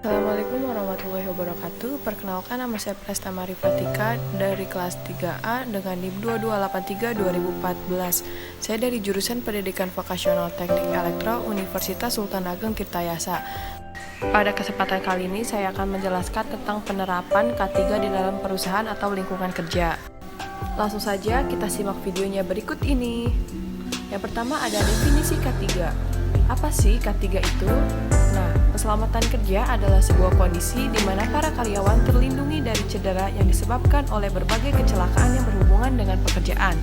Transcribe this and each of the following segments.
Assalamualaikum warahmatullahi wabarakatuh. Perkenalkan, nama saya Presta Marifatika dari kelas 3A dengan NIM 2283-2014. Saya dari jurusan Pendidikan Vokasional Teknik Elektro Universitas Sultan Ageng Tirtayasa. Pada kesempatan kali ini saya akan menjelaskan tentang penerapan K3 di dalam perusahaan atau lingkungan kerja. Langsung saja kita simak videonya berikut ini. Yang pertama ada definisi K3. Apa sih K3 itu? Nah, keselamatan kerja adalah sebuah kondisi di mana para karyawan terlindungi dari cedera yang disebabkan oleh berbagai kecelakaan yang berhubungan dengan pekerjaan.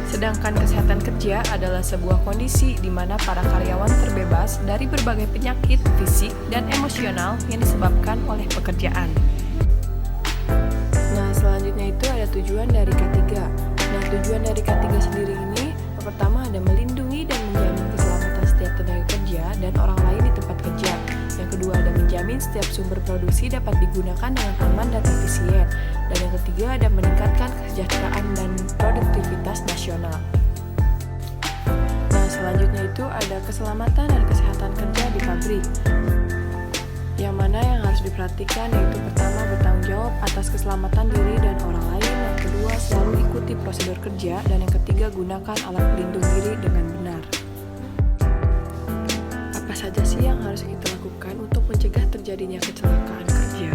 Sedangkan kesehatan kerja adalah sebuah kondisi di mana para karyawan terbebas dari berbagai penyakit fisik dan emosional yang disebabkan oleh pekerjaan. Nah, selanjutnya itu ada tujuan dari K3. Nah, tujuan dari K3 sendiri ini pertama ada melindungi dan menjamin keselamatan setiap tenaga kerja dan orang lain di tempat kerja. Yang kedua ada menjamin setiap sumber produksi dapat digunakan dengan aman dan efisien. Dan yang ketiga ada meningkatkan kesejahteraan dan produktivitas nasional. Nah, selanjutnya itu ada keselamatan dan kesehatan kerja di pabrik. Yang mana yang harus diperhatikan yaitu pertama bertanggung jawab atas keselamatan diri dan orang lain, yang kedua selalu ikuti prosedur kerja, dan yang ketiga gunakan alat pelindung diri dengan benar. Apa saja sih yang harus kita lakukan untuk mencegah terjadinya kecelakaan kerja?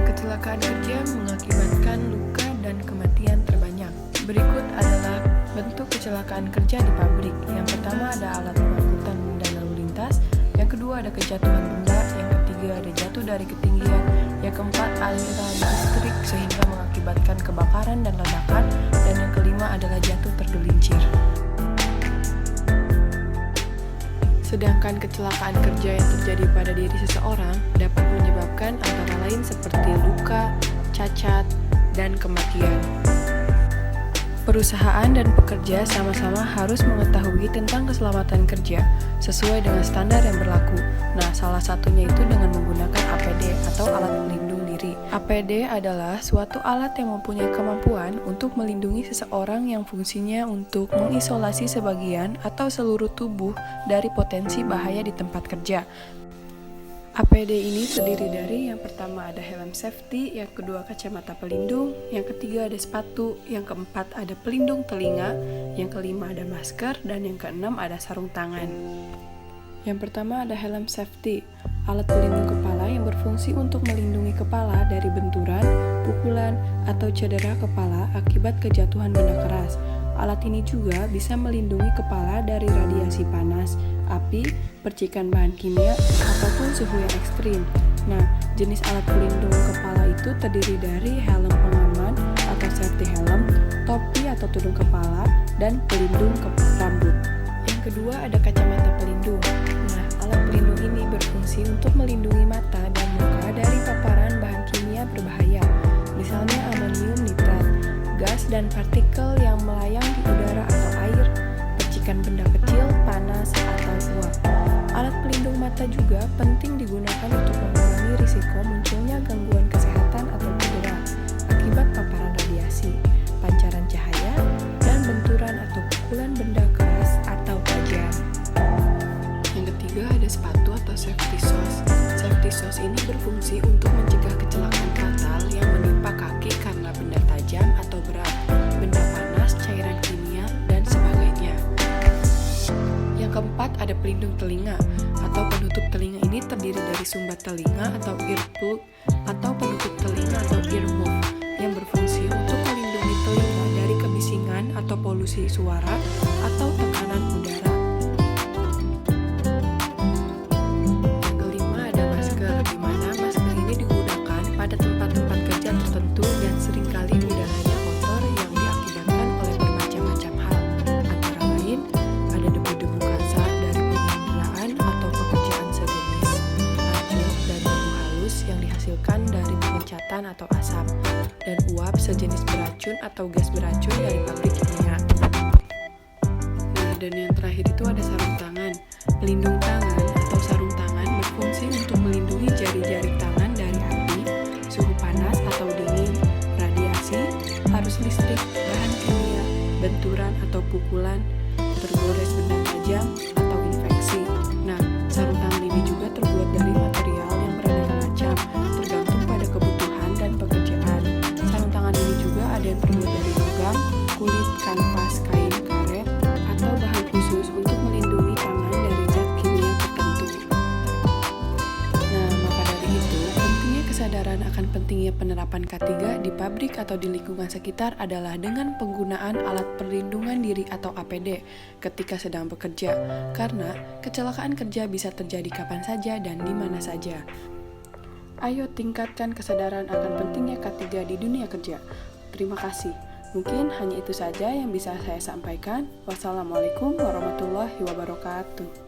Kecelakaan kerja mengakibatkan luka dan kematian terbanyak. Berikut adalah bentuk kecelakaan kerja di pabrik. Yang pertama ada alat pengangkutan benda lalu lintas. Yang kedua ada kejatuhan benda, yang ketiga ada jatuh dari ketinggian, yang keempat aliran listrik sehingga mengakibatkan kebakaran dan ledakan, dan yang kelima adalah jatuh tergelincir. Sedangkan kecelakaan kerja yang terjadi pada diri seseorang dapat menyebabkan antara lain seperti luka, cacat, dan kematian. Perusahaan dan pekerja sama-sama harus mengetahui tentang keselamatan kerja sesuai dengan standar yang berlaku. Nah, salah satunya itu dengan menggunakan APD atau alat pelindung diri. APD adalah suatu alat yang mempunyai kemampuan untuk melindungi seseorang yang fungsinya untuk mengisolasi sebagian atau seluruh tubuh dari potensi bahaya di tempat kerja. APD ini terdiri dari yang pertama ada helm safety, yang kedua kacamata pelindung, yang ketiga ada sepatu, yang keempat ada pelindung telinga, yang kelima ada masker, dan yang keenam ada sarung tangan. Yang pertama ada helm safety, alat pelindung kepala yang berfungsi untuk melindungi kepala dari benturan, pukulan, atau cedera kepala akibat kejatuhan benda keras. Alat ini juga bisa melindungi kepala dari radiasi panas, api, percikan bahan kimia, ataupun suhu yang ekstrim. Nah, jenis alat pelindung kepala itu terdiri dari helm pengaman atau safety helm, topi atau tudung kepala, dan pelindung rambut. Yang kedua ada kacamata pelindung. Nah, alat pelindung ini berfungsi untuk melindungi mata dan muka dari paparan bahan kimia berbahaya, misalnya amonium nitrat, gas dan partikel yang melayang di udara atau air, percikan benda kecil, panas, atau uap. Alat pelindung mata juga penting digunakan untuk mengurangi risiko munculnya gangguan kesehatan atau cedera akibat paparan radiasi, pancaran cahaya, dan benturan atau pukulan benda keras atau tajam. Yang ketiga ada sepatu atau safety shoes. Safety shoes ini berfungsi untuk mencegah kecelakaan fatal yang menimpa kaki karena benda tajam atau berat, benda panas, cairan kimia, dan sebagainya. Yang keempat ada pelindung telinga atau penutup telinga. Ini terdiri dari sumbat telinga atau earplug atau penutup telinga atau earmuff yang berfungsi untuk melindungi telinga dari kebisingan atau polusi suara atau tekanan udara. Yang kelima ada masker, di mana masker ini digunakan pada tempat-tempat kerja tertentu dan seringkali udaranya kotor yang diakibatkan oleh bermacam-macam hal. Antara lain ada debu-debu kasar dari penginderaan atau pekerjaan sejenis, racun dan debu halus yang dihasilkan dari pengecatan atau asap, dan uap sejenis beracun atau gas beracun dari pabrik kimia. Nah, dan yang terakhir itu ada sarung tangan. Pelindung tangan atau sarung tangan berfungsi untuk melindungi jari-jari tangan dari api, suhu panas atau dingin, radiasi, arus listrik, bahan kimia, benturan atau pukulan, tergores benda tajam, atau infeksi. Nah, sarung tangan ini juga logam, kulit, kanvas, kain, karet, atau bahan khusus untuk melindungi tangan dari zat kimia tertentu. Nah, maka dari itu, pentingnya kesadaran akan pentingnya penerapan K3 di pabrik atau di lingkungan sekitar adalah dengan penggunaan alat perlindungan diri atau APD ketika sedang bekerja, karena kecelakaan kerja bisa terjadi kapan saja dan di mana saja. Ayo tingkatkan kesadaran akan pentingnya K3 di dunia kerja. Terima kasih. Mungkin hanya itu saja yang bisa saya sampaikan. Wassalamualaikum warahmatullahi wabarakatuh.